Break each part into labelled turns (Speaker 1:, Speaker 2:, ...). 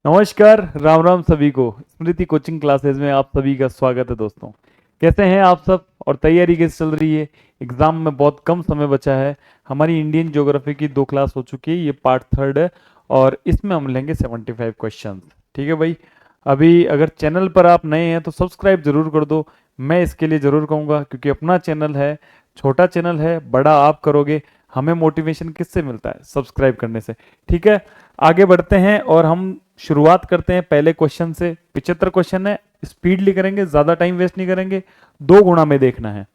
Speaker 1: नमस्कार, राम राम सभी को। स्मृति कोचिंग क्लासेस में आप सभी का स्वागत है दोस्तों। कैसे हैं आप सब और तैयारी कैसे चल रही है? एग्जाम में बहुत कम समय बचा है। हमारी इंडियन ज्योग्राफी की 2 क्लास हो चुकी है, ये पार्ट थर्ड है और इसमें हम लेंगे 75 क्वेश्चन। ठीक है भाई। अभी अगर चैनल पर आप नए हैं तो सब्सक्राइब जरूर कर दो। मैं इसके लिए जरूर कहूँगा क्योंकि अपना चैनल है, छोटा चैनल है, बड़ा आप करोगे। हमें मोटिवेशन किससे मिलता है? सब्सक्राइब करने से। ठीक है, आगे बढ़ते हैं और हम शुरुआत करते हैं पहले क्वेश्चन से। 75 क्वेश्चन है, स्पीडली करेंगे, ज्यादा टाइम वेस्ट नहीं करेंगे। 2 गुणा में देखना है।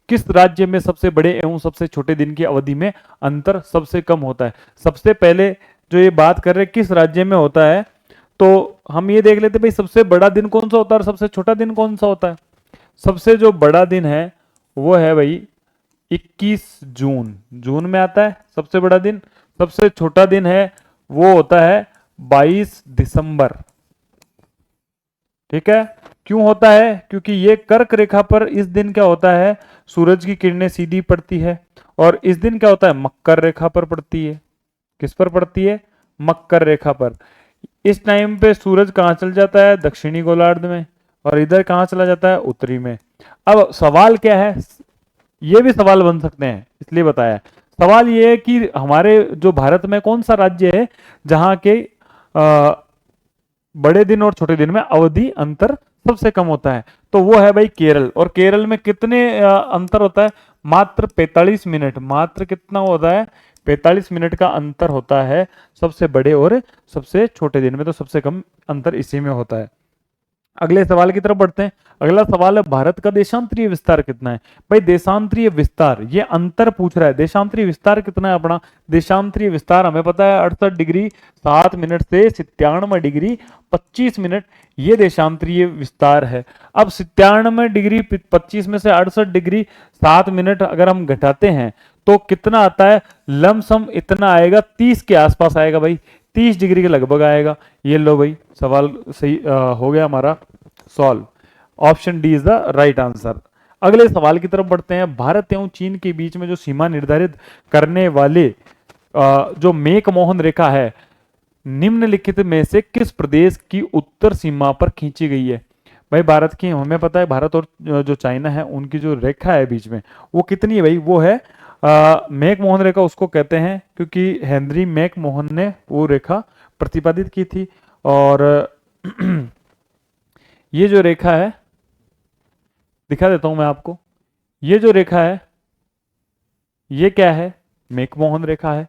Speaker 1: किस राज्य में सबसे बड़े एवं सबसे छोटे दिन की अवधि में अंतर सबसे कम होता है? सबसे पहले जो ये बात कर रहे हैं किस राज्य में होता है, तो हम ये देख लेते हैं भाई सबसे बड़ा दिन कौन सा होता है और सबसे छोटा दिन कौन सा होता है। सबसे जो बड़ा दिन है वो है भाई 21 जून, जून में आता है सबसे बड़ा दिन। सबसे छोटा दिन है वो होता है 22 दिसंबर। ठीक है, क्यों होता है? क्योंकि ये कर्क रेखा पर इस दिन क्या होता है, सूरज की किरणें सीधी पड़ती है और इस दिन क्या होता है, मकर रेखा पर पड़ती है। किस पर पड़ती है? मकर रेखा पर। इस टाइम पे सूरज कहाँ चल जाता है? दक्षिणी गोलार्ध में। और इधर कहाँ चला जाता है? उत्तरी में। अब सवाल क्या है, ये भी सवाल बन सकते हैं इसलिए बताया। सवाल ये है कि हमारे जो भारत में कौन सा राज्य है जहां के बड़े दिन और छोटे दिन में अवधि अंतर सबसे कम होता है? तो वो है भाई केरल। और केरल में कितने अंतर होता है? मात्र 45 मिनट। मात्र कितना होता है? 45 मिनट का अंतर होता है सबसे बड़े और सबसे छोटे दिन में। तो सबसे कम अंतर इसी में होता है। अगले सवाल की तरफ बढ़ते हैं। अगला सवाल है भारत का देशांतरीय विस्तार कितना है? भाई देशांतरीय विस्तार, ये अंतर पूछ रहा है। देशांतरीय विस्तार कितना है अपना? देशांतरीय विस्तार हमें पता है 68 डिग्री 7 मिनट से 97 डिग्री 25 मिनट, ये देशांतरीय विस्तार है। अब 97 डिग्री 25 में से 68 डिग्री 7 मिनट अगर हम घटाते हैं तो कितना आता है? लमसम इतना आएगा, 30 के आसपास आएगा भाई। 30 डिग्री के लगभग आएगा। ये लो भाई, सवाल सही हो गया हमारा solve. Option D is the right answer. अगले सवाल की तरफ बढ़ते हैं। भारत एवं चीन के बीच में जो सीमा निर्धारित करने वाले जो मेक मोहन रेखा है, निम्नलिखित में से किस प्रदेश की उत्तर सीमा पर खींची गई है? भाई भारत की, हमें पता है भारत और जो चाइना है उनकी जो रेखा है बीच में, वो कितनी है भाई? वो है मैक मोहन रेखा उसको कहते हैं क्योंकि हेनरी मैक मोहन ने वो रेखा प्रतिपादित की थी। और ये जो रेखा है, दिखा देता हूं मैं आपको। ये जो रेखा है ये क्या है? मैक मोहन रेखा है।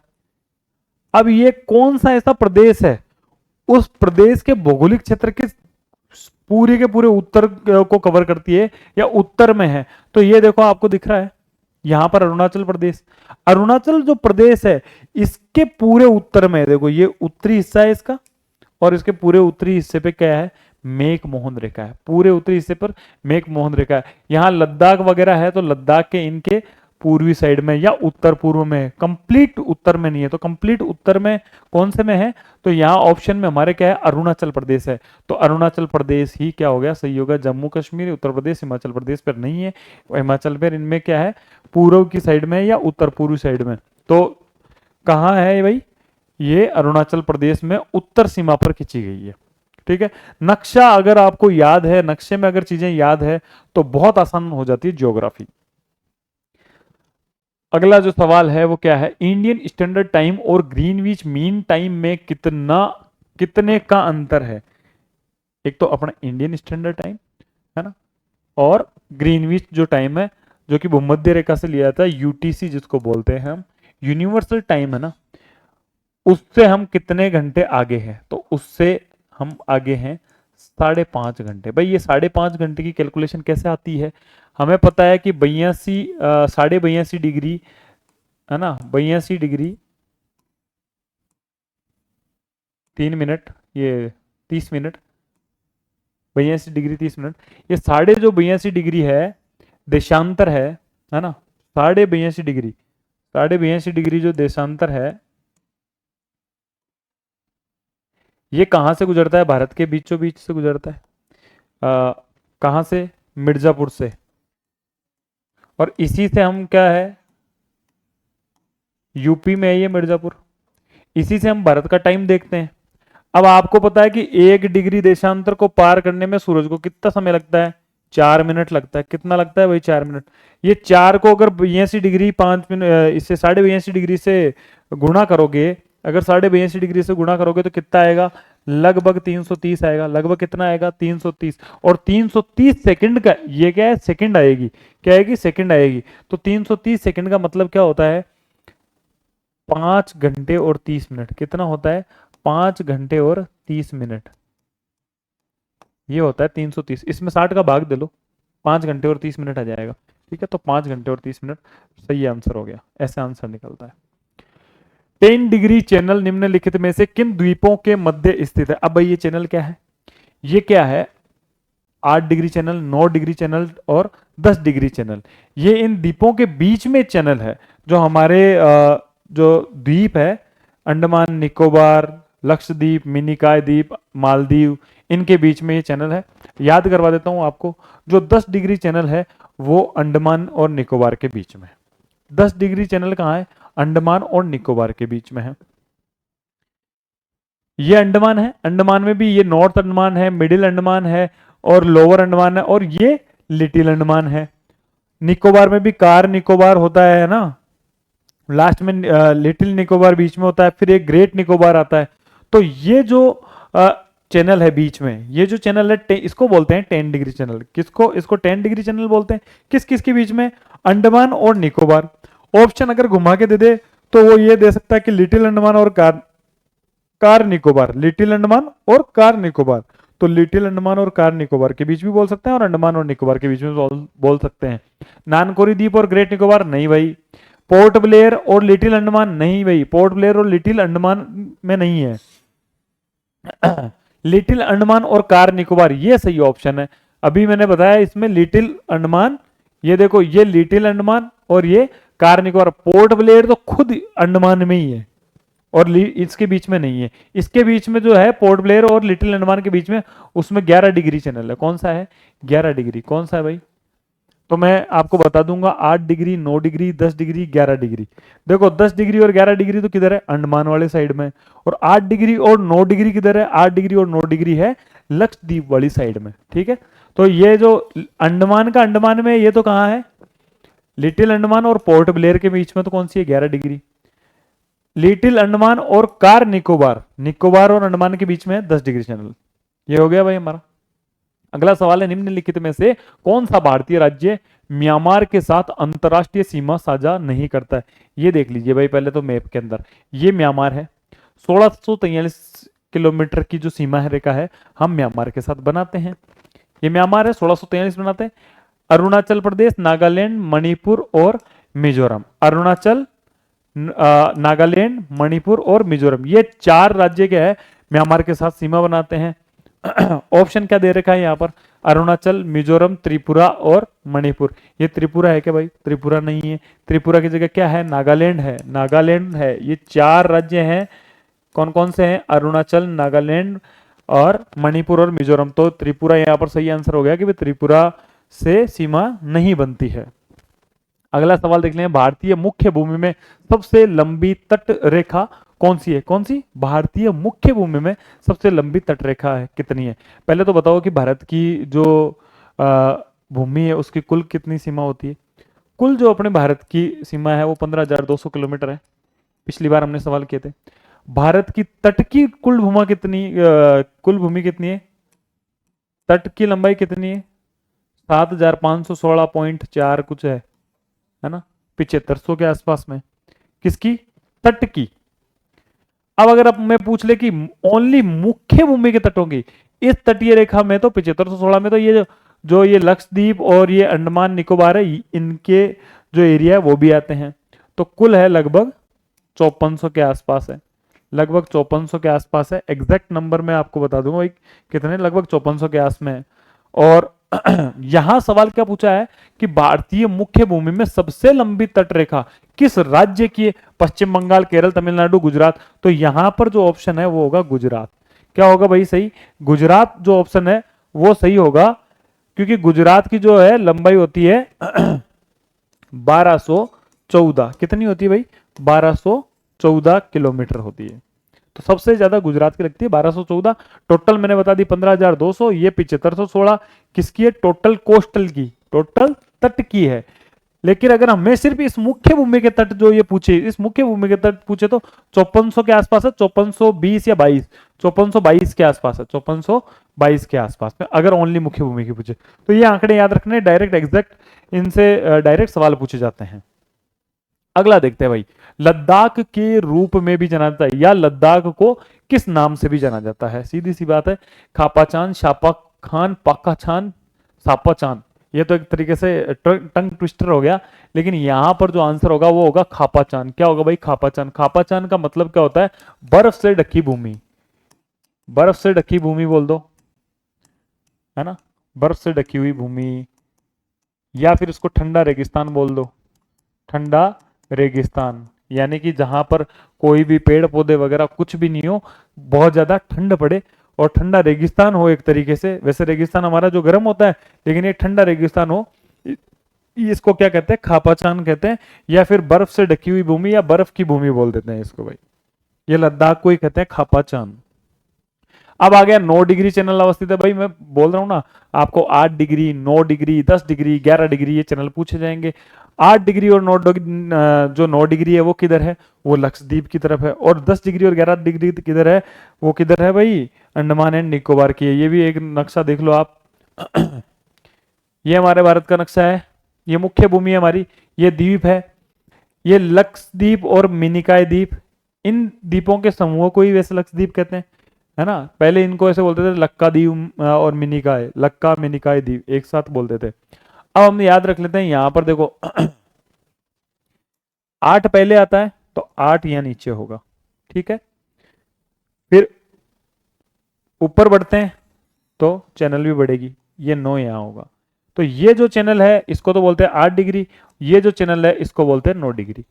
Speaker 1: अब ये कौन सा ऐसा प्रदेश है, उस प्रदेश के भौगोलिक क्षेत्र के पूरे के पूरे उत्तर को कवर करती है या उत्तर में है? तो ये देखो आपको दिख रहा है यहां पर अरुणाचल प्रदेश। अरुणाचल जो प्रदेश है इसके पूरे उत्तर में है। देखो ये उत्तरी हिस्सा है इसका, और इसके पूरे उत्तरी हिस्से पे क्या है? मेक मोहन रेखा है। पूरे उत्तरी हिस्से पर मेक मोहन रेखा है। यहाँ लद्दाख वगैरह है तो लद्दाख के इनके पूर्वी साइड में या उत्तर पूर्व में, कंप्लीट उत्तर में नहीं है। तो कंप्लीट उत्तर में कौन से में है? तो यहाँ ऑप्शन में हमारे क्या है? अरुणाचल प्रदेश है। तो अरुणाचल प्रदेश ही क्या हो गया? सही होगा। जम्मू कश्मीर, उत्तर प्रदेश, हिमाचल प्रदेश पर नहीं है। हिमाचल पर इनमें क्या है? पूर्व की साइड में या उत्तर पूर्वी साइड में। तो कहाँ है ये भाई? ये अरुणाचल प्रदेश में उत्तर सीमा पर खींची गई है। ठीक है, नक्शा अगर आपको याद है, नक्शे में अगर चीजें याद है तो बहुत आसान हो जाती है ज्योग्राफी। अगला जो सवाल है वो क्या है? इंडियन स्टैंडर्ड टाइम और ग्रीनविच मीन टाइम में कितने का अंतर है? एक तो अपना इंडियन स्टैंडर्ड टाइम है ना, और ग्रीनविच जो टाइम है जो कि भूमध्य रेखा से लिया जाता है, यूटीसी जिसको बोलते हैं हम, यूनिवर्सल टाइम है ना, उससे हम कितने घंटे आगे हैं? तो उससे हम आगे हैं 5.5 घंटे। भाई ये 5.5 घंटे की कैलकुलेशन कैसे आती है? हमें पता है कि 82 साढ़े 82 डिग्री है ना, 82 डिग्री 3 मिनट, ये 30 मिनट, 82 डिग्री 30 मिनट। ये साढ़े जो 82 डिग्री है देशांतर है ना, 82 डिग्री, 82 डिग्री जो देशांतर है, ये कहाँ से गुजरता है? भारत के बीचों बीच से गुजरता है। कहाँ से? मिर्जापुर से। और इसी से हम क्या है? यूपी में है ये मिर्जापुर। इसी से हम भारत का टाइम देखते हैं। अब आपको पता है कि 1 डिग्री देशांतर को पार करने में सूरज को कितना समय लगता है? 4 मिनट लगता है। कितना लगता है भाई? 4 मिनट। ये 4 को अगर 82 डिग्री 5 मिनट इससे 82.5 डिग्री से गुणा करोगे, अगर 82.5 डिग्री से गुणा करोगे तो कितना आएगा? लगभग 330 आएगा। लगभग कितना आएगा? 330। और 330 सेकंड का, ये क्या है? सेकंड आएगी। क्या आएगी? सेकंड आएगी। तो 330 सेकंड का मतलब क्या होता है? 5 घंटे और 30 मिनट। कितना होता है? 5 घंटे और 30 मिनट। ये होता है 330। इसमें 60 का भाग दे लो, 5 घंटे और 30 मिनट आ जाएगा। ठीक है, तो 5 घंटे और 30 मिनट सही आंसर हो गया। ऐसे आंसर निकलता है। 10 डिग्री चैनल निम्नलिखित में से किन द्वीपों के मध्य स्थित है? अब भाई ये चैनल क्या है? ये क्या है? 8 डिग्री चैनल, 9 डिग्री चैनल और 10 डिग्री चैनल। ये इन द्वीपों के बीच में चैनल है। जो हमारे जो द्वीप है, अंडमान निकोबार, लक्षद्वीप, मिनिकॉय द्वीप, मालदीव, इनके बीच में ये चैनल है। याद करवा देता हूं आपको, जो 10 डिग्री चैनल है वो अंडमान और निकोबार के बीच में। 10 डिग्री चैनल कहाँ है? अंडमान और निकोबार के बीच में है। ये अंडमान है। अंडमान में भी ये नॉर्थ अंडमान है, मिडिल अंडमान है और लोअर अंडमान है, और ये लिटिल अंडमान है। निकोबार में भी कार निकोबार होता है ना, लास्ट में लिटिल निकोबार बीच में होता है, फिर एक ग्रेट निकोबार आता है। तो ये जो चैनल है बीच में, ये जो चैनल है इसको बोलते हैं 10 डिग्री चैनल। किसको? इसको 10 डिग्री चैनल बोलते हैं। किस किस के बीच में? अंडमान और निकोबार। ऑप्शन अगर घुमा के दे दे तो वो ये दे सकता है कि लिटिल अंडमान और कार निकोबार। लिटिल अंडमान और कार निकोबार। तो लिटिल अंडमान और कार निकोबार के बीच भी बोल सकते हैं और अंडमान और निकोबार के बीच में बोल सकते हैं। नानकोरी द्वीप और ग्रेट निकोबार नहीं भाई। पोर्ट ब्लेयर और लिटिल अंडमान नहीं भाई। पोर्ट ब्लेयर और लिटिल अंडमान में नहीं है। लिटिल अंडमान और कार निकोबार ये सही ऑप्शन है। अभी मैंने बताया इसमें लिटिल अंडमान, ये देखो ये लिटिल अंडमान और ये कार निकोबार। पोर्ट ब्लेयर तो खुद अंडमान में ही है और इसके बीच में नहीं है। इसके बीच में जो है पोर्ट ब्लेयर और लिटिल अंडमान के बीच में, उसमें 11 डिग्री चैनल है। कौन सा है? 11 डिग्री। कौन सा है भाई? तो मैं आपको बता दूंगा 8 डिग्री, 9 डिग्री, 10 डिग्री, 11 डिग्री। देखो 10 डिग्री और 11 डिग्री तो किधर है? अंडमान वाले साइड में। और 8 डिग्री और 9 डिग्री किधर है? 8 डिग्री और 9 डिग्री है लक्षद्वीप वाली साइड में। ठीक है, तो ये जो अंडमान का अंडमान में, ये तो कहाँ है? लिटिल अंडमान और पोर्ट ब्लेयर के बीच में तो कौन सी है? 11 डिग्री। लिटिल अंडमान और कार निकोबार, निकोबार और अंडमान के बीच में 10 डिग्री चैनल। ये हो गया भाई हमारा। अगला सवाल है, निम्नलिखित में से कौन सा भारतीय राज्य म्यांमार के साथ अंतरराष्ट्रीय सीमा साझा नहीं करता है? ये देख लीजिए भाई पहले तो मैप के अंदर, ये म्यांमार है। 1643 किलोमीटर की जो सीमा है रेखा है, हम म्यांमार के साथ बनाते हैं। ये म्यांमार है, 1643 बनाते हैं। अरुणाचल प्रदेश, नागालैंड, मणिपुर और मिजोरम। अरुणाचल, नागालैंड, मणिपुर और मिजोरम, ये 4 राज्य क्या है? म्यांमार के साथ सीमा बनाते हैं। ऑप्शन क्या दे रखा है यहाँ पर? अरुणाचल, मिजोरम, त्रिपुरा और मणिपुर। ये त्रिपुरा है क्या भाई? त्रिपुरा नहीं है। त्रिपुरा की जगह क्या है? नागालैंड है। नागालैंड है। ये 4 राज्य हैं। कौन कौन से हैं? अरुणाचल, नागालैंड और मणिपुर और मिजोरम। तो त्रिपुरा यहाँ पर सही आंसर हो गया कि त्रिपुरा से सीमा नहीं बनती है। अगला सवाल देख लें, भारतीय मुख्य भूमि में सबसे लंबी तट रेखा कौन सी है? कौन सी? भारतीय मुख्य भूमि में सबसे लंबी तट रेखा है कितनी है? पहले तो बताओ कि भारत की जो भूमि है उसकी कुल कितनी सीमा होती है? कुल जो अपने भारत की सीमा है वो 15,200 किलोमीटर है। पिछली बार हमने सवाल किए थे। भारत की तट की कुल भूमि कितनी, कुल भूमि कितनी है? तट की लंबाई कितनी है? 7,516.4 कुछ है ना, 7500 के आसपास में। किसकी? तट की। अब अगर अब मैं पूछ ले कि ओनली मुख्य भूमि के तटों की, इस तटीय रेखा में तो 7516 में तो ये जो ये लक्षद्वीप और ये अंडमान निकोबार है, इनके जो एरिया है वो भी आते हैं। तो कुल है लगभग 5400 के आसपास है। लगभग 5400 के आसपास है। एग्जैक्ट नंबर मैं आपको बता दूंगा भाई कितने, लगभग 5400 के आस में है। और यहां सवाल क्या पूछा है कि भारतीय मुख्य भूमि में सबसे लंबी तट रेखा किस राज्य की है? पश्चिम बंगाल, केरल, तमिलनाडु, गुजरात। तो यहां पर जो ऑप्शन है वो होगा गुजरात। क्या होगा भाई सही? गुजरात जो ऑप्शन है वो सही होगा, क्योंकि गुजरात की जो है लंबाई होती है 1214। कितनी होती है भाई? 1214 किलोमीटर होती है। तो सबसे ज्यादा गुजरात की लगती है 1214। टोटल मैंने बता दी 15,200, ये 7516 किसकी है? टोटल कोस्टल की, टोटल तट की है। लेकिन अगर हमें सिर्फ इस मुख्य भूमि के तट जो ये पूछे, इस मुख्य भूमि के तट पूछे तो 5400 के आसपास है, 5420 या 22, 5422 के आसपास है, 5422 के आसपास में, अगर ओनली मुख्य भूमि की पूछे तो ये आंकड़े याद रखने, डायरेक्ट एग्जैक्ट इनसे डायरेक्ट सवाल पूछे जाते हैं। अगला देखते हैं भाई, लद्दाख के रूप में भी जाना जाता है या लद्दाख को किस नाम से भी जाना जाता है? सीधी सी बात है, खापाचान, शापा खान, पाकाचान, सापाचान। ये तो एक तरीके से टंग ट्विस्टर हो गया, लेकिन यहां पर जो आंसर होगा वो होगा खापाचान। क्या होगा भाई? खापाचान। खापाचान का मतलब क्या होता है? बर्फ से ढकी भूमि, बर्फ से ढकी भूमि बोल दो, है ना, बर्फ से ढकी हुई भूमि, या फिर उसको ठंडा रेगिस्तान बोल दो, ठंडा रेगिस्तान, यानी कि जहां पर कोई भी पेड़ पौधे वगैरह कुछ भी नहीं हो, बहुत ज्यादा ठंड पड़े और ठंडा रेगिस्तान हो एक तरीके से। वैसे रेगिस्तान हमारा जो गर्म होता है, लेकिन ये ठंडा रेगिस्तान हो, इसको क्या कहते हैं? खापाचान कहते हैं, या फिर बर्फ से ढकी हुई भूमि या बर्फ की भूमि बोल देते हैं इसको भाई। ये लद्दाख को ही कहते हैं खापाचान। अब आ गया 9 डिग्री चैनल अवस्थित है। भाई मैं बोल रहा हूं ना आपको, 8 डिग्री, 9 डिग्री, 10 डिग्री, 11 डिग्री ये चैनल पूछे जाएंगे। 8 डिग्री और 9 डिग्री, जो 9 डिग्री है वो किधर है? वो लक्षद्वीप की तरफ है। और 10 डिग्री और 11 डिग्री किधर है? वो किधर है भाई? अंडमान एंड निकोबार की है। ये भी एक नक्शा देख लो आप। ये हमारे भारत का नक्शा है, ये मुख्य भूमि है हमारी, ये द्वीप है, ये लक्षद्वीप और मिनिकॉय द्वीप, इन द्वीपों के समूह को ही वैसे लक्षद्वीप कहते हैं, है ना। पहले इनको ऐसे बोलते थे लक्का द्वीप और मिनिकॉय, लक्का मिनिकॉय द्वीप एक साथ बोलते थे। अब हम याद रख लेते हैं, यहां पर देखो 8 पहले आता है तो 8 यहां नीचे होगा, ठीक है। फिर ऊपर बढ़ते हैं तो चैनल भी बढ़ेगी, ये 9 यहां होगा। तो ये जो चैनल है इसको तो बोलते हैं 8 डिग्री, ये जो चैनल है इसको बोलते हैं 9 डिग्री।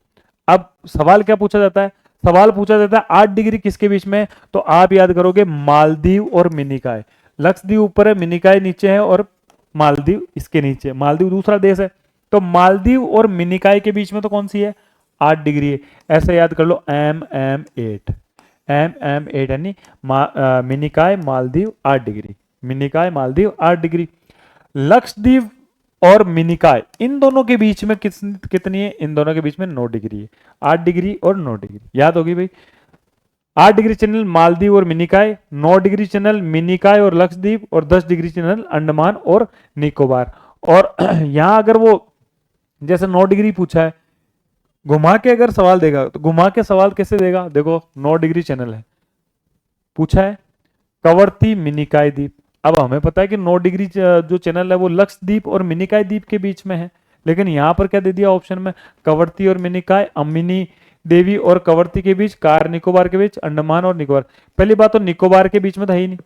Speaker 1: अब सवाल क्या पूछा जाता है? सवाल पूछा जाता है 8 डिग्री किसके बीच में? तो आप याद करोगे मालदीव और मिनिकॉय। लक्षद्वीप ऊपर है, मिनिकॉय नीचे है, और मालदीव इसके नीचे। मालदीव दूसरा देश है, तो मालदीव और मिनिकॉय के बीच में तो कौन सी है? 8 डिग्री है। ऐसे याद कर लो, MM8, MM8 यानी मिनिकॉय मालदीव 8 डिग्री, मिनिकॉय मालदीव 8 डिग्री। लक्षद्वीप और मिनिकॉय इन दोनों के बीच में कितनी है? इन दोनों के बीच में 9 डिग्री है। 8 डिग्री और 9 डिग्री याद होगी भाई। 8 डिग्री चैनल मालदीव और मिनिकॉय, 9 डिग्री चैनल मिनिकॉय और लक्षद्वीप, और 10 डिग्री चैनल अंडमान और निकोबार। और यहां अगर वो जैसे 9 डिग्री पूछा है, घुमा के अगर सवाल देगा तो घुमा के सवाल कैसे देगा? देखो 9 डिग्री चैनल है, पूछा है कवरती मिनिकॉय द्वीप। अब हमें पता है कि 9 डिग्री जो चैनल है वो लक्षद्वीप और मिनिकॉय द्वीप के बीच में है, लेकिन यहां पर क्या दे दिया ऑप्शन में? कवरती और मिनिकॉय, अमिनी देवी और कवरती के बीच, कार निकोबार के बीच, अंडमान और निकोबार। पहली बात तो निकोबार के बीच में था ही नहीं।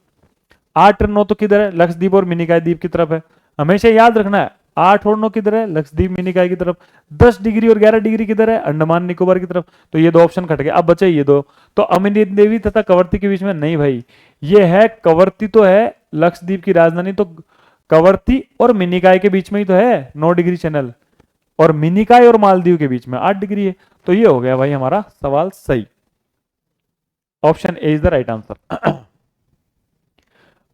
Speaker 1: 8 और 9 तो किधर है? लक्षद्वीप और मिनिकॉय द्वीप की तरफ है। हमेशा याद रखना है 8 और 9 किधर है? लक्षद्वीप मिनिकॉय की तरफ। 10 डिग्री और 11 डिग्री किधर है? अंडमान निकोबार की तरफ। तो ये 2 ऑप्शन कट गए, अब बचे ये 2। तो अमिनी देवी तथा कवरती के बीच में नहीं भाई, ये है कवरती तो है लक्षद्वीप की राजधानी, तो कवरती और मिनिकॉय के बीच में ही तो है 9 डिग्री चैनल, और मिनिकॉय और मालदीव के बीच में 8 डिग्री है। तो ये हो गया भाई हमारा सवाल सही। Option A is the right answer.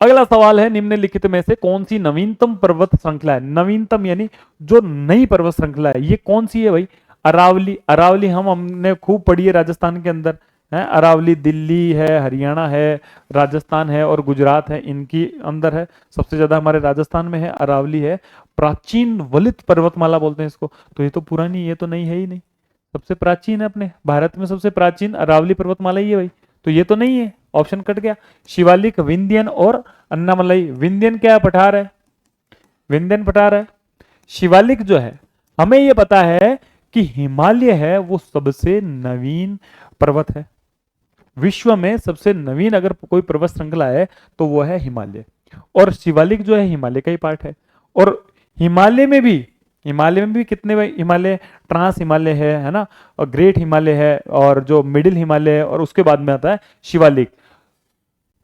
Speaker 1: अगला सवाल है, निम्नलिखित में से कौन सी नवीनतम पर्वत श्रृंखला है? नवीनतम यानी जो नई पर्वत श्रृंखला है, ये कौन सी है भाई? अरावली। अरावली हमने खूब पढ़ी है राजस्थान के अंदर है। अरावली दिल्ली है, हरियाणा है, राजस्थान है और गुजरात है, इनकी अंदर है। सबसे ज्यादा हमारे राजस्थान में है, अरावली है। प्राचीन वलित पर्वतमाला बोलते हैं इसको। तो ये तो पुरानी, ये तो नहीं है ही नहीं। सबसे प्राचीन है अपने भारत में, सबसे प्राचीन अरावली पर्वतमाला ही है भाई। तो ये तो नहीं है, ऑप्शन कट गया। शिवालिक, विंध्यन और अन्नामलई। विंध्यन क्या पठार है? विंध्यन पठार है। शिवालिक जो है, हमें ये पता है कि हिमालय है वो सबसे नवीन पर्वत है। विश्व में सबसे नवीन अगर कोई पर्वत श्रृंखला है तो वो है हिमालय, और शिवालिक जो है हिमालय का ही पार्ट है। और हिमालय में भी कितने हिमालय? ट्रांस हिमालय है ना, और ग्रेट हिमालय है, और जो मिडिल हिमालय है, और उसके बाद में आता है Shivalik.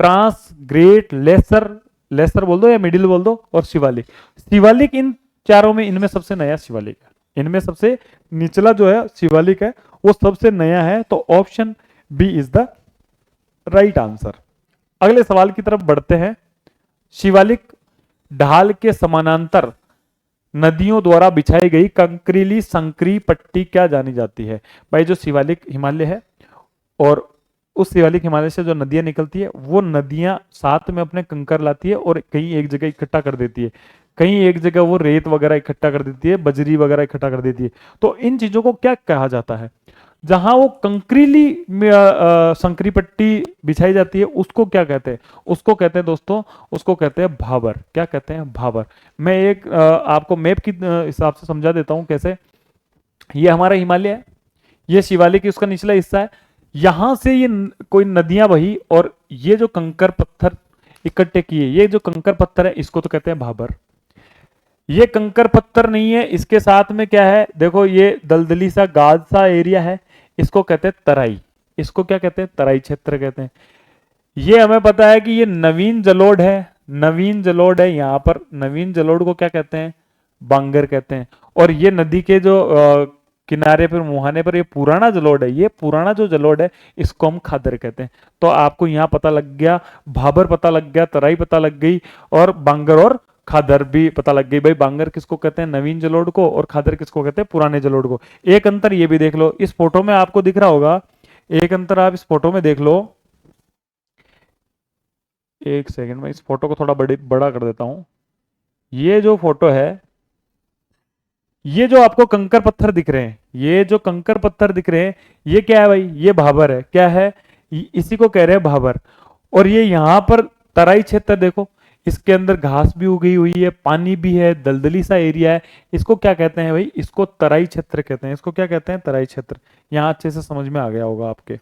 Speaker 1: Trans, great, lesser, lesser बोल दो या मिडिल बोल दो, और शिवालिक। शिवालिक इन चारों में, इनमें सबसे नया शिवालिक है। इनमें सबसे निचला जो है शिवालिक है वो सबसे नया है। तो option B is the right answer. अगले सवाल की तरफ बढ़ते हैं। शिवालिक ढाल के समानांतर नदियों द्वारा बिछाई गई कंकरीली संकरी पट्टी क्या जानी जाती है? भाई जो शिवालिक हिमालय है और उस शिवालिक हिमालय से जो नदियां निकलती है, वो नदियां साथ में अपने कंकर लाती है और कहीं एक जगह इकट्ठा कर देती है, कहीं एक जगह वो रेत वगैरह इकट्ठा कर देती है, बजरी वगैरह इकट्ठा कर देती है। तो इन चीजों को क्या कहा जाता है? जहां वो कंकरीली संकरी पट्टी बिछाई जाती है, उसको क्या कहते हैं? उसको कहते हैं दोस्तों, उसको कहते हैं भाबर। क्या कहते हैं? भाबर। मैं एक आपको मैप की हिसाब से समझा देता हूं कैसे। ये हमारा हिमालय है, ये शिवालिक उसका निचला हिस्सा है, यहां से ये कोई नदियां बही और ये जो कंकर पत्थर इकट्ठे किए, ये जो कंकर पत्थर है, इसको तो कहते हैं भाबर। ये कंकर पत्थर नहीं है, इसके साथ में क्या है? देखो ये दलदली सा गाद सा एरिया है, इसको कहते हैं तराई। इसको क्या कहते हैं? तराई क्षेत्र कहते हैं। ये हमें पता है कि ये नवीन जलोढ़ है, नवीन जलोढ़ है यहां पर। नवीन जलोढ़ को क्या कहते हैं? बांगर कहते हैं। और ये नदी के जो किनारे पर मुहाने पर ये पुराना जलोढ़ है, ये पुराना जो जलोढ़ है, इसको हम खादर कहते हैं। तो आपको यहां पता लग गया, भाबर पता लग गया, तराई पता लग गई, और बांगर और खादर भी पता लग गई। भाई बांगर किसको कहते हैं? नवीन जलोढ़ को। और खादर किसको कहते हैं? पुराने जलोढ़ को। एक अंतर ये भी देख लो, इस फोटो में आपको दिख रहा होगा, एक अंतर आप इस फोटो में देख लो। एक सेकंड में इस फोटो को थोड़ा बड़ा कर देता हूं। ये जो फोटो है, ये जो आपको कंकर पत्थर दिख रहे हैं, ये जो कंकर पत्थर दिख रहे हैं, ये क्या है भाई? ये भाबर है। क्या है? इसी को कह रहे हैं भाबर। और ये यहां पर तराई क्षेत्र देखो, इसके अंदर घास भी उगी हुई है, पानी भी है, दलदली सा एरिया है। इसको क्या कहते हैं भाई? इसको तराई क्षेत्र कहते हैं। इसको क्या कहते हैं? तराई क्षेत्र। यहां अच्छे से समझ में आ गया होगा आपके।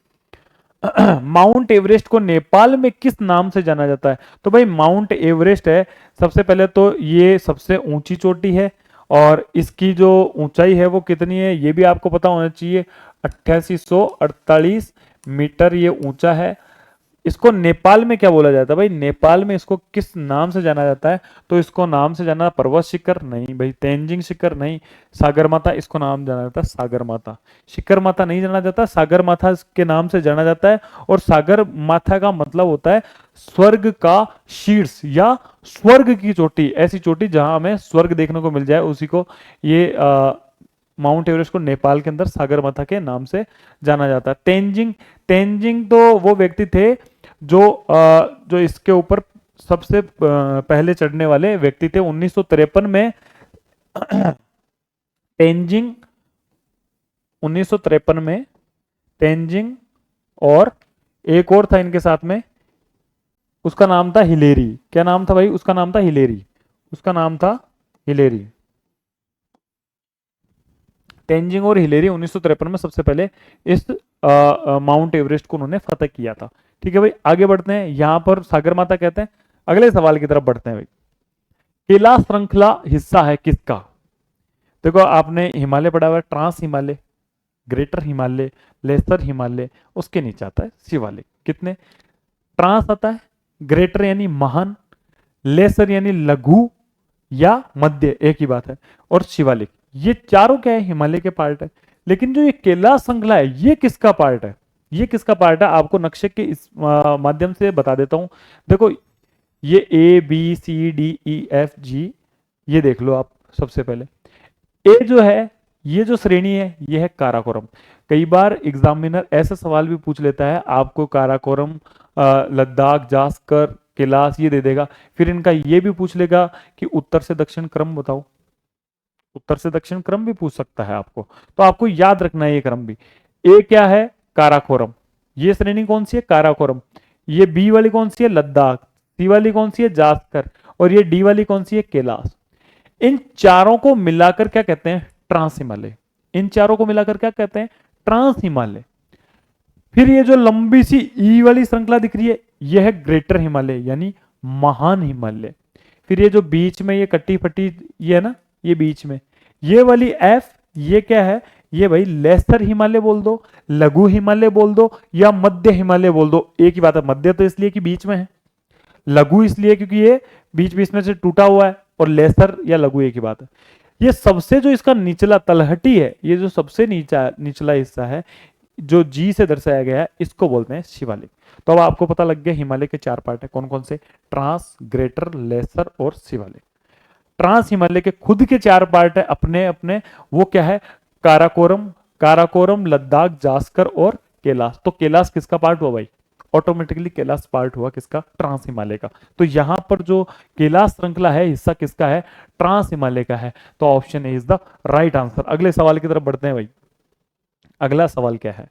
Speaker 1: माउंट एवरेस्ट को नेपाल में किस नाम से जाना जाता है? तो भाई माउंट एवरेस्ट है, सबसे पहले तो ये सबसे ऊंची चोटी है, और इसकी जो ऊंचाई है वो कितनी है ये भी आपको पता होना चाहिए। 8848 मीटर ये ऊंचा है। इसको नेपाल में क्या बोला जाता है भाई? नेपाल में इसको किस नाम से जाना जाता है? तो इसको नाम से जाना, पर्वत शिखर नहीं भाई, तेंजिंग शिखर नहीं, सागर माता इसको नाम जाना जाता है, सागर माता। शिखर माता नहीं जाना जाता, सागर माता के नाम से जाना जाता है। और सागर माता का मतलब होता है स्वर्ग का शीर्ष या स्वर्ग की चोटी, ऐसी चोटी जहां हमें स्वर्ग देखने को मिल जाए, उसी को ये माउंट एवरेस्ट को नेपाल के अंदर सागर माथा के नाम से जाना जाता है। तेंजिंग, तेंजिंग तो वो व्यक्ति थे जो इसके ऊपर सबसे पहले चढ़ने वाले व्यक्ति थे 1953 में। तेंजिंग 1953 में, तेंजिंग और एक और था इनके साथ में, उसका नाम था हिलेरी। क्या नाम था भाई? उसका नाम था हिलेरी। उसका नाम था हिलेरी। तेंजिंग और हिलेरी 1953 में सबसे पहले इस माउंट एवरेस्ट को उन्होंने फतह किया था। ठीक है भाई, आगे बढ़ते हैं। यहां पर सागर माता कहते हैं। अगले सवाल की तरफ बढ़ते हैं भाई। कैलाश श्रृंखला हिस्सा है किसका? देखो आपने हिमालय पढ़ा हुआ है, trans Himalaya, greater Himalaya, lesser Himalaya, उसके नीचे आता है शिवालिक। कितने? ट्रांस आता है, ग्रेटर यानी महान, लेसर यानी लघु या मध्य, एक ही बात है, और शिवालिक। ये चारों क्या है? हिमालय के पार्ट है। लेकिन जो ये कैलाश श्रृंखला है, ये किसका पार्ट है? ये किसका पार्ट है? आपको नक्शे के इस माध्यम से बता देता हूं। देखो ये ABCDEFG, ये देख लो आप। सबसे पहले ए जो है, ये जो श्रेणी है, ये है काराकोरम। कई बार एग्जामिनर ऐसा सवाल भी पूछ लेता है आपको, काराकोरम, लद्दाख, जास्कर, कैलाश, ये दे देगा। फिर इनका ये भी पूछ लेगा कि उत्तर से दक्षिण क्रम बताओ। उत्तर से दक्षिण क्रम भी पूछ सकता है आपको, तो आपको याद रखना है ये क्रम भी। ए क्या है? काराकोरम। ये श्रेणी कौन सी है? काराकोरम। ये बी वाली कौन सी है? लद्दाख। सी वाली कौन सी है? जास्कर। और ये डी वाली कौन सी है? कैलाश। इन चारों को मिलाकर क्या कहते हैं? ट्रांस हिमालय। इन चारों को मिलाकर क्या कहते हैं? ट्रांस हिमालय। फिर ये जो लंबी सी ई वाली श्रृंखला दिख रही है, यह है ग्रेटर हिमालय यानी महान हिमालय। फिर ये जो बीच में ये कट्टी फटी, ये है ना, ये बीच में ये वाली एफ, ये क्या है? ये भाई लेसर हिमालय बोल दो, लघु हिमालय बोल दो, या मध्य हिमालय बोल दो, एक ही बात है। मध्य तो इसलिए कि बीच में है, लघु इसलिए क्योंकि ये बीच बीच में से टूटा हुआ है, और लेसर या लघु एक ही बात है। ये सबसे जो इसका निचला तलहटी है, ये जो सबसे निचला हिस्सा है, जो जी से दर्शाया गया है इसको बोलते हैं शिवालिक। तो अब आपको पता लग गया हिमालय के 4 पार्ट है, कौन कौन से? ट्रांस, ग्रेटर, लेसर और शिवालिक। ट्रांस हिमालय के खुद के 4 पार्ट है अपने अपने, वो क्या है? काराकोरम, काराकोरम, लद्दाख, जास्कर और कैलाश। तो कैलाश किसका पार्ट हुआ भाई? ऑटोमेटिकली कैलाश पार्ट हुआ किसका? ट्रांस हिमालय का। तो यहां पर जो कैलाश श्रृंखला है हिस्सा किसका है? ट्रांस हिमालय का है। तो option A is the right answer. अगले सवाल की तरफ बढ़ते हैं भाई। अगला सवाल क्या है?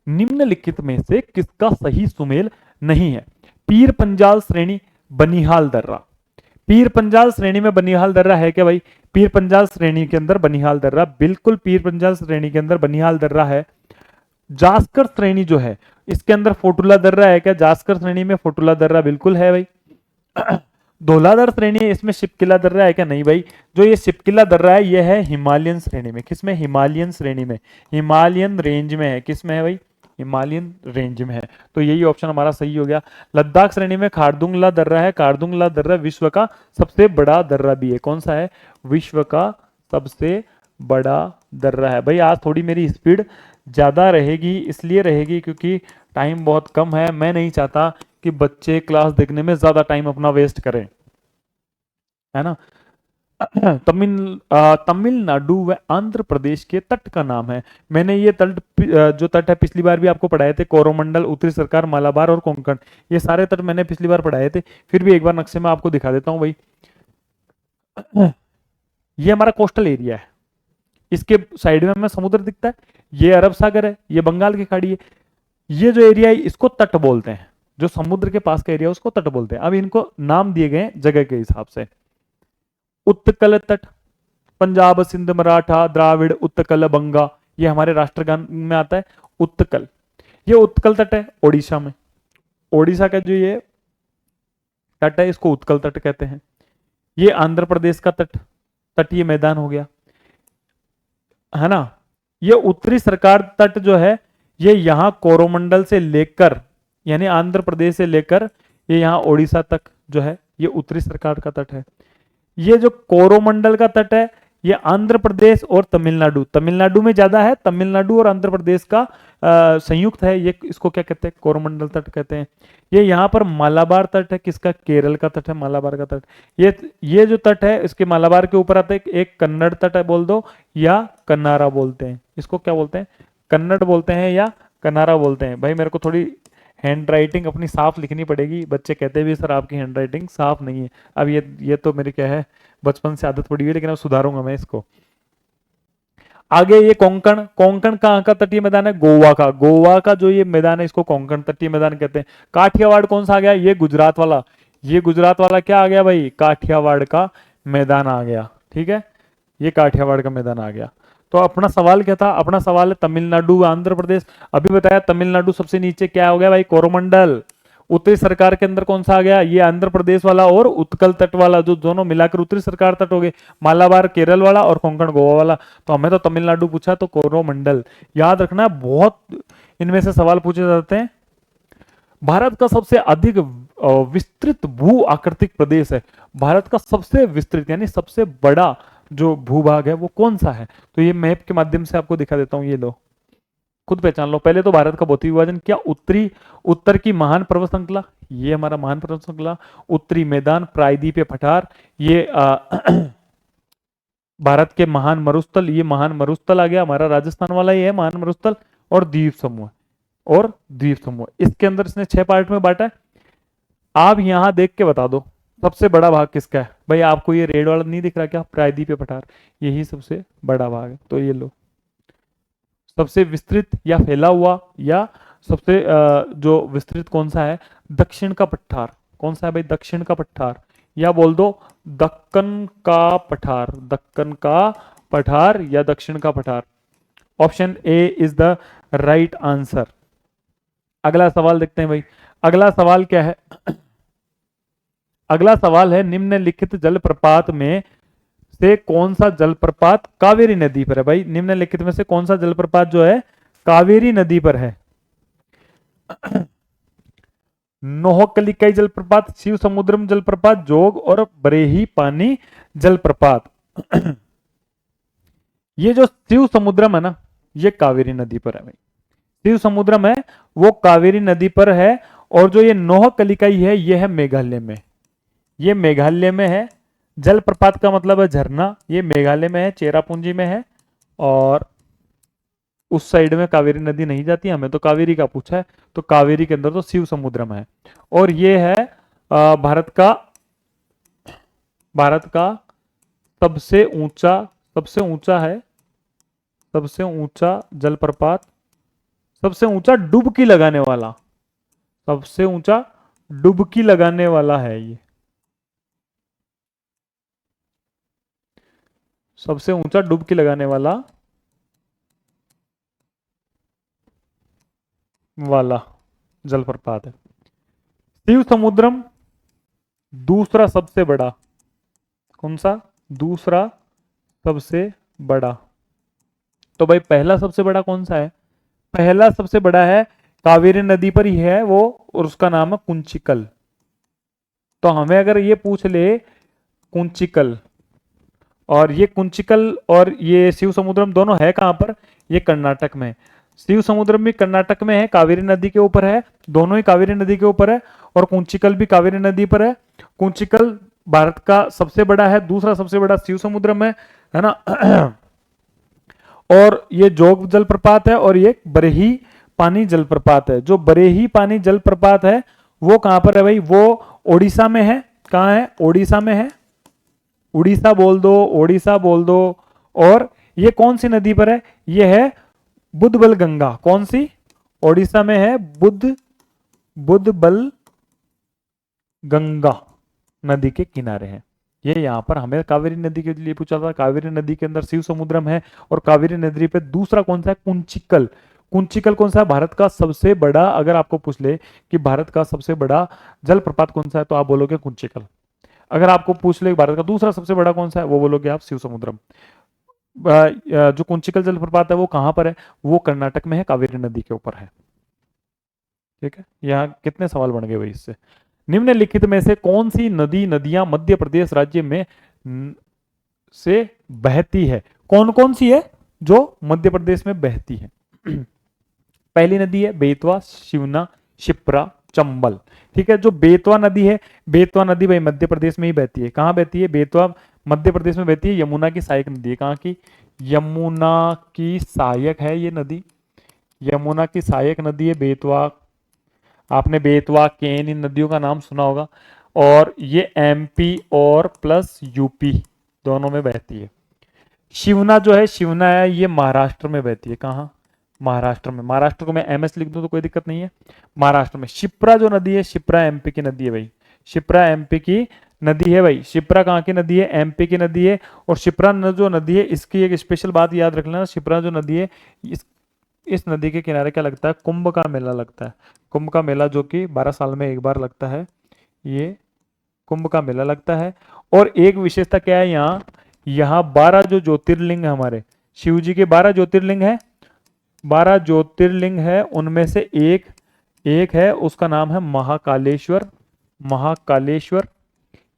Speaker 1: निम्नलिखित में से किसका सही सुमेल नहीं है? पीर पंजाल श्रेणी, बनिहाल दर्रा। पीर पंजाल श्रेणी में बनिहाल दर्रा है क्या भाई? पीर पंजाल श्रेणी के अंदर बनिहाल दर्रा, बिल्कुल पीर पंजाल श्रेणी के अंदर बनिहाल दर्रा है। जास्कर श्रेणी जो है इसके अंदर फोटुला दर्रा है क्या? जास्कर श्रेणी में फोटुला दर्रा बिल्कुल है भाई। धौलाधार श्रेणी है, इसमें शिपकिला दर्रा है क्या? नहीं भाई। जो ये शिपकिला दर्रा है ये है हिमालयन श्रेणी में। किसमें? हिमालयन श्रेणी में, हिमालयन रेंज में है। किसमें है भाई? हिमालयन रेंज में है। तो यही ऑप्शन हमारा सही हो गया। लद्दाख श्रेणी में खारदुंगला दर्रा है। खारदुंगला दर्रा विश्व का सबसे बड़ा दर्रा भी है। कौन सा है? विश्व का सबसे बड़ा दर्रा है। भाई आज थोड़ी मेरी स्पीड ज्यादा रहेगी, इसलिए रहेगी क्योंकि टाइम बहुत कम है। मैं नहीं चाहता कि बच्चे क्लास देखने में ज्यादा टाइम अपना वेस्ट करें, है ना। तमिलनाडु व आंध्र प्रदेश के तट का नाम है। मैंने ये तट जो तट है पिछली बार भी आपको पढ़ाए थे, कोरोमंडल, उत्तरी सरकार, मालाबार और कोंकण। ये सारे तट मैंने पिछली बार पढ़ाए थे, फिर भी एक बार नक्शे में आपको दिखा देता हूं भाई। ये हमारा कोस्टल एरिया है, इसके साइड में हमें समुद्र दिखता है, ये अरब सागर है, ये बंगाल की खाड़ी है। ये जो एरिया है इसको तट बोलते हैं, जो समुद्र के पास का एरिया उसको तट बोलते हैं। अब इनको नाम दिए गए जगह के हिसाब से। उत्कल तट, पंजाब, सिंध, मराठा, द्राविड़, उत्कल, बंगा, ये हमारे राष्ट्रगान में आता है उत्कल। ये उत्कल तट है ओडिशा में। ओडिशा का जो ये तट है इसको उत्कल तट कहते हैं। ये आंध्र प्रदेश का तटीय मैदान हो गया, है ना। ये उत्तरी सरकार तट जो है ये यहां कोरोमंडल से लेकर, यानी आंध्र प्रदेश से लेकर ये यहां ओडिशा तक जो है ये उत्तरी सरकार का तट है। ये जो कोरोमंडल का तट है ये आंध्र प्रदेश और तमिलनाडु, तमिलनाडु में ज्यादा है, तमिलनाडु और आंध्र प्रदेश का संयुक्त है। ये इसको क्या कहते हैं? कोरोमंडल तट कहते हैं। ये यहाँ पर मालाबार तट है, किसका? केरल का तट है मालाबार का तट। ये जो तट है इसके मालाबार के ऊपर आता है एक कन्नड़ तट है बोल दो, या कन्नारा बोलते हैं। इसको क्या बोलते हैं? कन्नड़ बोलते हैं या कनारा बोलते हैं। भाई मेरे को थोड़ी हैंड राइटिंग अपनी साफ लिखनी पड़ेगी। बच्चे कहते भी सर आपकी हैंड राइटिंग साफ नहीं है। अब ये तो मेरी क्या है, बचपन से आदत पड़ी हुई है, लेकिन अब सुधारूंगा मैं इसको। आगे ये कोंकण, कोंकण कहाँ का तटीय मैदान है? गोवा का। गोवा का जो ये मैदान है इसको कोंकण तटीय मैदान कहते हैं। काठियावाड़ कौन सा आ गया? ये गुजरात वाला। ये गुजरात वाला क्या आ गया भाई? काठियावाड़ का मैदान आ गया। ठीक है, ये काठियावाड़ का मैदान आ गया। तो अपना सवाल क्या था? अपना सवाल है तमिलनाडु, आंध्र प्रदेश। अभी बताया तमिलनाडु सबसे नीचे क्या हो गया भाई? कोरोमंडल। उत्तरी सरकार के अंदर कौन सा आ गया? ये आंध्र प्रदेश वाला और उत्कल तट वाला, जो दोनों मिलाकर उत्तरी सरकार तट हो गए। मालाबार केरल वाला और कोंकण गोवा वाला। तो हमें तो तमिलनाडु पूछा तो कोरोमंडल याद रखना। बहुत इनमें से सवाल पूछे जाते हैं। भारत का सबसे अधिक विस्तृत भू आकृतिक प्रदेश है। भारत का सबसे विस्तृत यानी सबसे बड़ा जो भूभाग है वो कौन सा है? तो ये मैप के माध्यम से आपको दिखा देता हूं, ये लो खुद पहचान लो। पहले तो भारत का भौतिक विभाजन क्या? उत्तर की महान पर्वत श्रृंखला, ये हमारा महान पर्वत श्रृंखला। उत्तरी मैदान, प्रायद्वीपीय पठार, ये भारत के महान मरुस्थल, ये महान मरुस्थल आ गया हमारा राजस्थान वाला, ये है महान मरुस्थल। और द्वीप समूह, और द्वीप समूह इसके अंदर इसने 6 पार्ट में बांटा है। आप यहां देख के बता दो सबसे बड़ा भाग किसका है? भाई आपको ये रेड वाला नहीं दिख रहा क्या? प्रायद्वीपीय पठार, यही सबसे बड़ा भाग है। तो ये लो, सबसे विस्तृत या फैला हुआ या सबसे जो विस्तृत कौन सा है? दक्षिण का पठार। कौन सा है भाई? दक्षिण का पठार, या बोल दो दक्कन का पठार। दक्कन का पठार या दक्षिण का पठार। Option A is the right answer. अगला सवाल देखते हैं भाई। अगला सवाल क्या है? अगला सवाल है निम्नलिखित जलप्रपात में से कौन सा जलप्रपात कावेरी नदी पर है? भाई निम्नलिखित में से कौन सा जलप्रपात जो है कावेरी नदी पर है? नोहकलिकाई जलप्रपात, शिव समुद्रम जलप्रपात, जोग और बरेही पानी जलप्रपात। ये जो शिव समुद्रम है ना, ये कावेरी नदी पर है भाई। शिव समुद्रम है वो कावेरी नदी पर है, और जो ये नोहकलिकाई है ये है मेघालय में, ये मेघालय में है। जलप्रपात का मतलब है झरना, ये मेघालय में है, चेरापूंजी में है, और उस साइड में कावेरी नदी नहीं जाती, हमें तो कावेरी का पूछा है, तो कावेरी के अंदर तो शिव समुद्रम है। और ये है भारत का सबसे ऊंचा, सबसे ऊंचा जलप्रपात, सबसे ऊंचा डुबकी लगाने वाला, सबसे ऊंचा डुबकी लगाने वाला है ये, सबसे ऊंचा डुबकी लगाने वाला जलप्रपात है। शिव समुद्रम दूसरा सबसे बड़ा, कौन सा? दूसरा सबसे बड़ा। तो भाई पहला सबसे बड़ा कौन सा है? पहला सबसे बड़ा है कावेरी नदी पर ही है वो, और उसका नाम है कुंचिकल। तो हमें अगर ये पूछ ले कुंचिकल, और ये कुंचिकल और ये शिव समुद्रम दोनों है कहां पर? ये कर्नाटक में। शिव समुद्रम भी कर्नाटक में है, कावेरी नदी के ऊपर है, दोनों ही कावेरी नदी के ऊपर है, और कुंचिकल भी कावेरी नदी पर है। कुंचिकल भारत का सबसे बड़ा है, दूसरा सबसे बड़ा शिव समुद्रम है ना। और ये जोग जलप्रपात है, और ये बरेही पानी जलप्रपात है। जो बरेही पानी जलप्रपात है वो कहां पर है भाई? वो ओडिशा में है। कहां है? ओडिशा में है। उड़ीसा बोल दो, ओडिशा बोल दो। और ये कौन सी नदी पर है? ये है बुद्धबल गंगा। कौन सी? ओडिशा में है बुद्धबल गंगा नदी के किनारे है। ये यहां पर हमें कावेरी नदी के लिए पूछा था। कावेरी नदी के अंदर शिव समुद्रम है, और कावेरी नदी पे दूसरा कौन सा है? कुंचिकल। कुंचिकल कौन सा है? भारत का सबसे बड़ा, अगर आपको पूछ ले कि भारत का सबसे बड़ा जलप्रपात कौन सा है, तो आप बोलोगे कुंचिकल। अगर आपको पूछ ले भारत का दूसरा सबसे बड़ा कौन सा है, वो बोलोगे आप शिव समुद्रम। जो कुंचिकल जलप्रपात है वो कहां पर है? वो कर्नाटक में है, कावेरी नदी के ऊपर है। ठीक है, यहाँ कितने सवाल बन गए भाई इससे? निम्नलिखित में से कौन सी नदियां मध्य प्रदेश राज्य में से बहती है? कौन कौन सी है जो मध्य प्रदेश में बहती है? पहली नदी है बेतवा, शिवना, शिप्रा, चंबल। ठीक है, जो बेतवा नदी है, बेतवा नदी भाई मध्य प्रदेश में ही बहती है। कहां बहती है? बेतवा मध्य प्रदेश में बहती है, यमुना की सहायक नदी है। कहां की? यमुना की सहायक है ये नदी, यमुना की सहायक नदी है बेतवा। आपने बेतवा, केन, इन नदियों का नाम सुना होगा। और ये एमपी और प्लस यूपी दोनों में बहती है। शिवना जो है, शिवना है, ये महाराष्ट्र में बहती है। कहाँ? महाराष्ट्र में। महाराष्ट्र को मैं एमएस लिख दूं तो कोई दिक्कत नहीं है। महाराष्ट्र में। शिप्रा जो नदी है, शिप्रा एमपी की नदी है भाई, शिप्रा एमपी की नदी है भाई। शिप्रा कहाँ की नदी है? एमपी की नदी है। और शिप्रा जो नदी है, इसकी एक स्पेशल बात याद रख लेना, शिप्रा जो नदी है, इस नदी के किनारे क्या लगता है? कुंभ का मेला लगता है। कुंभ का मेला जो कि 12 साल में एक बार लगता है, ये कुंभ का मेला लगता है। और एक विशेषता क्या है यहाँ 12 जो ज्योतिर्लिंग है हमारे शिव जी के, 12 ज्योतिर्लिंग है, 12 ज्योतिर्लिंग है, उनमें से एक है, उसका नाम है महाकालेश्वर। महाकालेश्वर,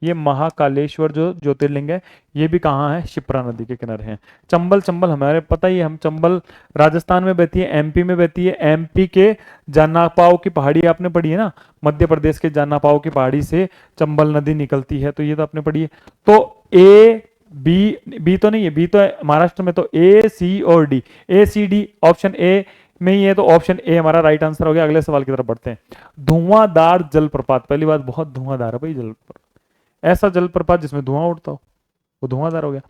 Speaker 1: ये महाकालेश्वर जो ज्योतिर्लिंग है, ये भी कहाँ है? शिप्रा नदी के किनारे है। चंबल, चंबल हमारे पता ही है, हम चंबल राजस्थान में बहती है, एमपी में बहती है। एमपी के जानापाव की पहाड़ी आपने पढ़ी है ना, मध्य प्रदेश के जानापाव की पहाड़ी से चंबल नदी निकलती है, तो ये तो आपने पढ़ी है। तो ए बी तो नहीं है, बी तो है महाराष्ट्र में, तो ए सी और D, A C D option A में ही है, तो ऑप्शन ए हमारा राइट आंसर हो गया। अगले सवाल की तरफ बढ़ते हैं। धुआंधार जलप्रपात, पहली बात बहुत धुआंधार है भाई जलप्रपात, ऐसा जलप्रपात जिसमें धुआं उठता हो वो धुआंधार हो गया।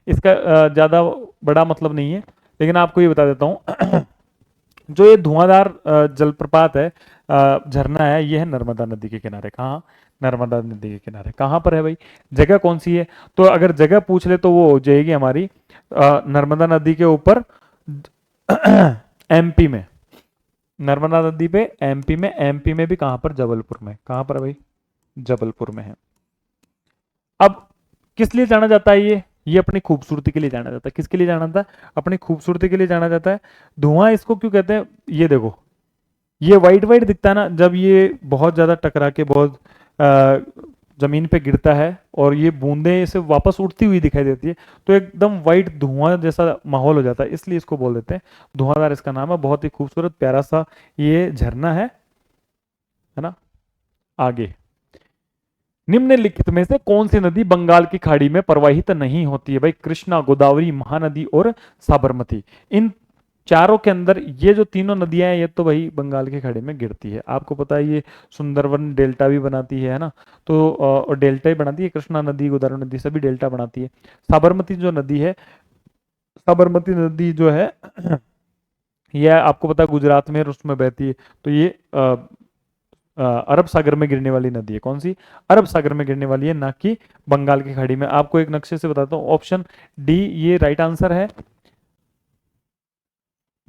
Speaker 1: इसका ज्यादा बड़ा मतलब नहीं है, लेकिन आपको ये बता देता हूं जो ये धुआंधार जलप्रपात है, झरना है, ये है नर्मदा नदी के किनारे। कहाँ? नर्मदा नदी के किनारे। कहाँ पर है भाई? जगह कौन सी है? तो अगर जगह पूछ ले तो वो हो जाएगी हमारी नर्मदा नदी के ऊपर एमपी में, नर्मदा नदी पे एमपी में। एमपी में भी कहां पर? जबलपुर में। कहां पर है भाई? जबलपुर में है। अब किस लिए जाना जाता है ये अपनी खूबसूरती के लिए जाना जाता है। किसके लिए जाना जाता है? अपनी खूबसूरती के लिए जाना जाता है। धुआं इसको क्यों कहते हैं? ये देखो, ये वाइट वाइट दिखता है ना, जब ये बहुत ज्यादा टकरा के बहुत जमीन पे गिरता है और ये बूंदें इसे वापस उड़ती हुई दिखाई देती है, तो एकदम वाइट धुआं जैसा माहौल हो जाता है, इसलिए इसको बोल देते हैं धुआंधार। इसका नाम है। बहुत ही खूबसूरत प्यारा सा ये झरना है ना। आगे, निम्नलिखित में से कौन सी नदी बंगाल की खाड़ी में प्रवाहित नहीं होती है? भाई कृष्णा, गोदावरी, महानदी और साबरमती। इन चारों के अंदर ये जो तीनों नदियां हैं ये तो भाई बंगाल की खाड़ी में गिरती है। आपको पता है ये सुंदरवन डेल्टा भी बनाती है ना, तो और डेल्टा ही बनाती है। कृष्णा नदी, गोदावरी नदी सभी डेल्टा बनाती है। साबरमती जो नदी है, साबरमती नदी जो है यह आपको पता है गुजरात में और उसमें बहती है। तो ये अरब सागर में गिरने वाली नदी है। कौन सी? अरब सागर में गिरने वाली है, ना कि बंगाल की खाड़ी में। आपको एक नक्शे से बताता हूँ, ऑप्शन डी ये राइट आंसर है।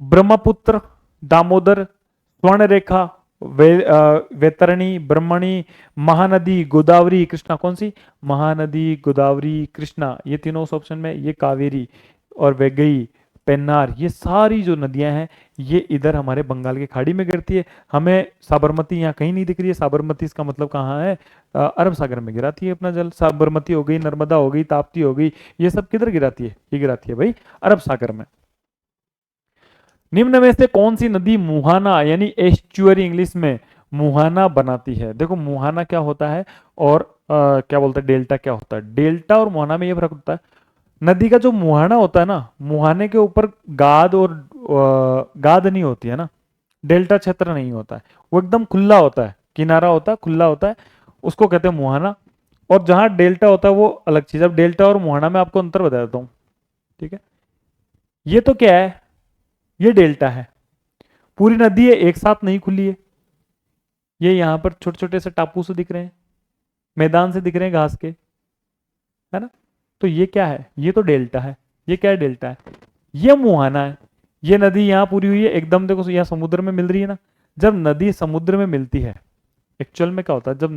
Speaker 1: ब्रह्मपुत्र, दामोदर, स्वर्णरेखा, वैतरणी, ब्रह्मणी, महानदी, गोदावरी, कृष्णा। कौन सी? महानदी, गोदावरी, कृष्णा, ये तीनों उस ऑप्शन में। ये कावेरी और वैगई, पेन्नार, ये सारी जो नदियां हैं ये इधर हमारे बंगाल की खाड़ी में गिरती है। हमें साबरमती यहाँ कहीं नहीं दिख रही है। साबरमती इसका मतलब कहाँ है? अरब सागर में गिराती है अपना जल। साबरमती हो गई, नर्मदा हो गई, ताप्ती हो गई, ये सब किधर गिराती है? ये गिराती है भाई अरब सागर में। निम्न में से कौन सी नदी मुहाना यानी एस्चुअरी इंग्लिश में मुहाना बनाती है? देखो मुहाना क्या होता है और क्या बोलते हैं डेल्टा क्या होता है। डेल्टा और मुहाना में ये फर्क होता है। नदी का जो मुहाना होता है ना, मुहाने के ऊपर गाद और गाद नहीं होती है ना, डेल्टा क्षेत्र नहीं होता है, वो एकदम खुला होता है, किनारा होता है, खुला होता है, उसको कहते हैं मुहाना। और जहां डेल्टा होता है वो अलग चीज। अब डेल्टा और मुहाना में आपको अंतर बता देता हूँ, ठीक है। ये तो क्या है? ये डेल्टा है, पूरी नदी है एक साथ नहीं खुली है। ये यहां पर छोटे छोटे से टापू से दिख रहे हैं, मैदान से दिख रहे हैं घास के, है ना। तो ये क्या है? ये तो डेल्टा है। ये क्या है? डेल्टा है। ये मुहाना है। ये नदी यहां पूरी हुई है एकदम, देखो यहाँ समुद्र में मिल रही है ना। जब नदी समुद्र में मिलती है, एक्चुअल में क्या होता है, जब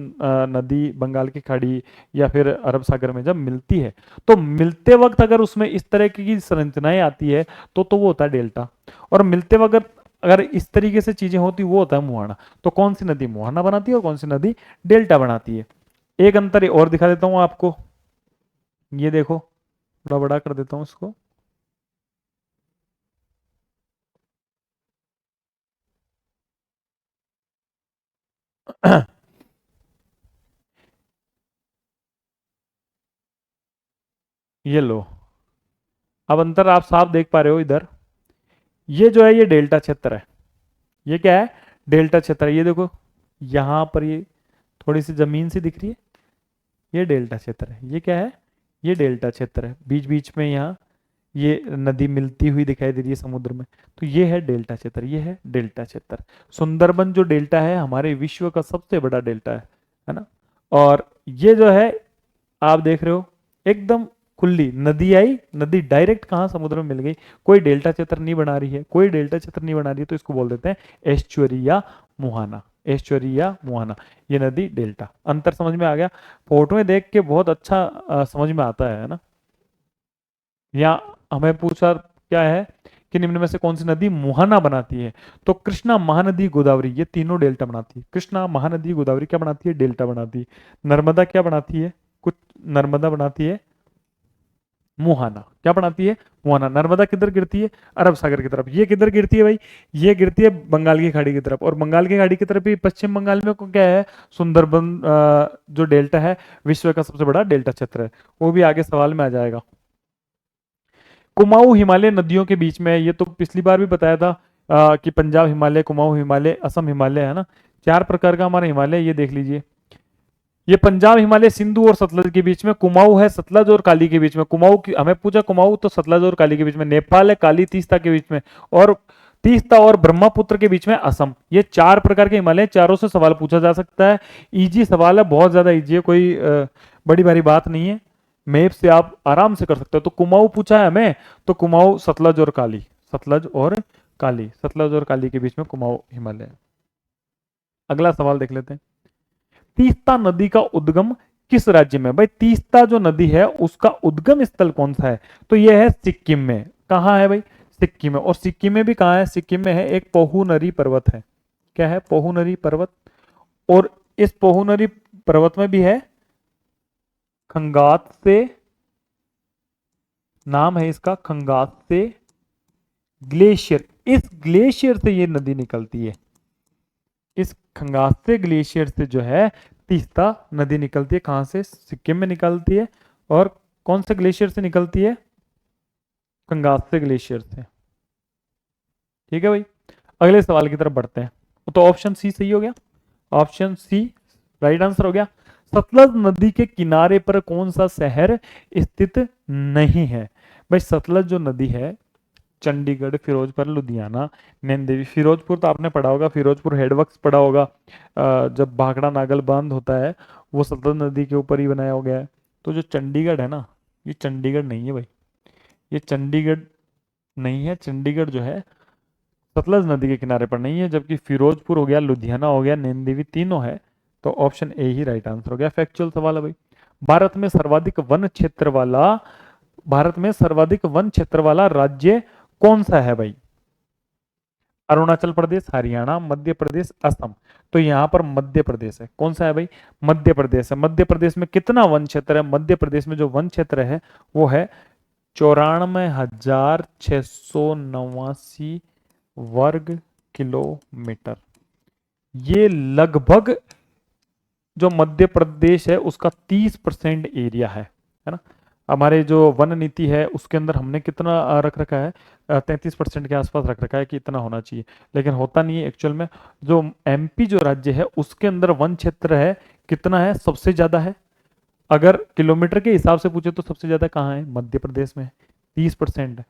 Speaker 1: नदी बंगाल की खाड़ी या फिर अरब सागर में जब मिलती है, तो मिलते वक्त अगर उसमें इस तरह की संरचनाएं आती है तो वो होता है डेल्टा। और मिलते वक्त अगर इस तरीके से चीजें होती वो होता है मुहाना। तो कौन सी नदी मुहाना बनाती है और कौन सी नदी डेल्टा बनाती है? एक अंतर और दिखा देता हूं आपको, ये देखो, थोड़ा बड़ा कर देता हूं इसको। ये लो, अब अंतर आप साफ देख पा रहे हो इधर। ये जो है ये डेल्टा क्षेत्र है। ये क्या है? डेल्टा क्षेत्र है। ये देखो यहां पर ये थोड़ी सी जमीन सी दिख रही है, ये डेल्टा क्षेत्र है। ये क्या है? ये डेल्टा क्षेत्र है। बीच बीच में यहाँ ये नदी मिलती हुई दिखाई दे रही है समुद्र में, तो ये है डेल्टा क्षेत्र। ये है डेल्टा क्षेत्र। सुंदरबन जो डेल्टा है हमारे विश्व का सबसे बड़ा डेल्टा है ना। और ये जो है आप देख रहे हो एकदम खुली नदी आई, नदी डायरेक्ट कहाँ समुद्र में मिल गई, कोई डेल्टा क्षेत्र नहीं बना रही है, कोई डेल्टा क्षेत्र नहीं बना रही है, तो इसको बोल देते हैं एस्चुअरी या मुहाना। एस्चुअरी या मुहाना, ये नदी डेल्टा। अंतर समझ में आ गया? फोटो में देख के बहुत अच्छा समझ में आता है ना। यहाँ हमें पूछा क्या है कि निम्न में से कौन सी नदी मुहाना बनाती है? तो कृष्णा, महानदी, गोदावरी, ये तीनों डेल्टा बनाती है। कृष्णा, महानदी, गोदावरी क्या बनाती है? डेल्टा बनाती है। नर्मदा क्या बनाती है? कुछ नर्मदा बनाती है मुहाना। क्या बनाती है? मुहाना। नर्मदा किधर गिरती है? अरब सागर की तरफ। ये किधर गिरती है भाई? ये गिरती है बंगाल की खाड़ी की तरफ। और बंगाल की खाड़ी की तरफ ही पश्चिम बंगाल में को क्या है? सुंदरबन जो डेल्टा है विश्व का सबसे बड़ा डेल्टा क्षेत्र है। वो भी आगे सवाल में आ जाएगा। कुमाऊं हिमालय नदियों के बीच में है। ये तो पिछली बार भी बताया था कि पंजाब हिमालय, कुमाऊं हिमालय, असम हिमालय, है ना। चार प्रकार का हमारा हिमालय, ये देख लीजिए। ये पंजाब हिमालय सिंधु और सतलज के बीच में, कुमाऊं है सतलज और काली के बीच में। कुमाऊं की हमें पूछा, कुमाऊं तो सतलज और काली के बीच में। नेपाल है काली तीस्ता के बीच में, और तीस्ता और ब्रह्मपुत्र के बीच में असम। ये चार प्रकार के हिमालय, चारों से सवाल पूछा जा सकता है। इजी सवाल है, बहुत ज्यादा इजी है, कोई बड़ी भारी बात नहीं है। मैप से आप आराम से कर सकते हो। तो कुमाऊं पूछा है हमें, तो कुमाऊं सतलज और काली, सतलज और काली, सतलज और काली के बीच में कुमाऊं हिमालय। अगला सवाल देख लेते हैं। तीस्ता नदी का उद्गम किस राज्य में? भाई तीस्ता जो नदी है उसका उद्गम स्थल कौन सा है? तो यह है सिक्किम में। कहाँ है भाई? सिक्किम में। और सिक्किम में भी कहाँ है? सिक्किम में है एक पोहूनरी पर्वत है। क्या है? पोहूनरी पर्वत। और इस पोहूनरी पर्वत में भी है खंगात्से, नाम है इसका खंगात्से ग्लेशियर। इस ग्लेशियर से ये नदी निकलती है, इस खंगात्से ग्लेशियर से जो है तीस्ता नदी निकलती है। कहां से? सिक्किम में निकलती है। और कौन से ग्लेशियर से निकलती है? खंगात्से ग्लेशियर से। ठीक है भाई, अगले सवाल की तरफ बढ़ते हैं। तो ऑप्शन सी सही हो गया, ऑप्शन सी राइट आंसर हो गया। सतलज नदी के किनारे पर कौन सा शहर स्थित नहीं है? भाई सतलज जो नदी है, चंडीगढ़, फिरोजपुर, लुधियाना, नैन देवी। फिरोजपुर तो आपने पढ़ा होगा, फिरोजपुर हेडवर्क्स पढ़ा होगा। जब भाखड़ा नागल बांध होता है वो सतलज नदी के ऊपर ही बनाया हो गया है। तो जो चंडीगढ़ है ना, ये चंडीगढ़ नहीं है भाई, ये चंडीगढ़ नहीं है। चंडीगढ़ जो है सतलज नदी के किनारे पर नहीं है, जबकि फिरोजपुर हो गया, लुधियाना हो गया, नैन देवी, तीनों है। तो option A he right answer हो गया। फैक्चुअल सवाल है भाई। भारत में सर्वाधिक वन क्षेत्र वाला भारत में सर्वाधिक वन क्षेत्र वाला राज्य कौन सा है भाई? अरुणाचल प्रदेश, हरियाणा, मध्य प्रदेश, असम। तो यहां पर मध्य प्रदेश है। कौन सा है भाई? मध्य प्रदेश है। मध्य प्रदेश में कितना वन क्षेत्र है? मध्य प्रदेश में जो वन क्षेत्र है वो है 94,689 वर्ग किलोमीटर। ये लगभग जो मध्य प्रदेश है उसका 30% एरिया है ना। हमारे जो वन नीति है उसके अंदर हमने कितना रख रखा है? 33% के आसपास रख रखा है कि इतना होना चाहिए, लेकिन होता नहीं है एक्चुअल में। जो एमपी जो राज्य है उसके अंदर वन क्षेत्र है कितना है? सबसे ज्यादा है। अगर किलोमीटर के हिसाब से पूछे तो सबसे ज्यादा कहाँ है? मध्य प्रदेश में, 30% है।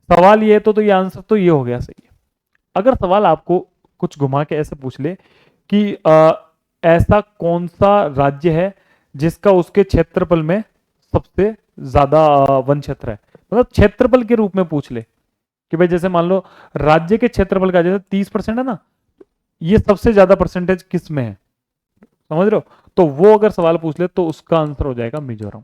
Speaker 1: सवाल ये तो ये आंसर तो ये हो गया सही है। अगर सवाल आपको कुछ घुमा के ऐसे पूछ ले कि ऐसा कौन सा राज्य है जिसका उसके क्षेत्रफल में सबसे ज्यादा वन क्षेत्र है, मतलब क्षेत्रफल के रूप में पूछ ले कि भाई जैसे मान लो राज्य के क्षेत्रफल का जैसे 30% है ना, ये सबसे ज्यादा परसेंटेज किस में है, समझ रहे हो? तो वो अगर सवाल पूछ ले तो उसका आंसर हो जाएगा मिजोरम।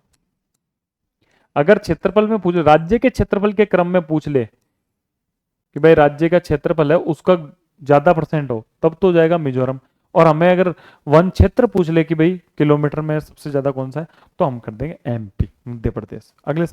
Speaker 1: अगर क्षेत्रफल में पूछ, राज्य के क्षेत्रफल के क्रम में पूछ ले कि भाई राज्य का क्षेत्रफल है उसका ज्यादा परसेंट हो, तब तो हो जाएगा मिजोरम। और हमें अगर वन क्षेत्र पूछ ले कि भाई किलोमीटर में सबसे ज्यादा कौन सा है, तो हम कर देंगे एमपी, मध्य प्रदेश। अगले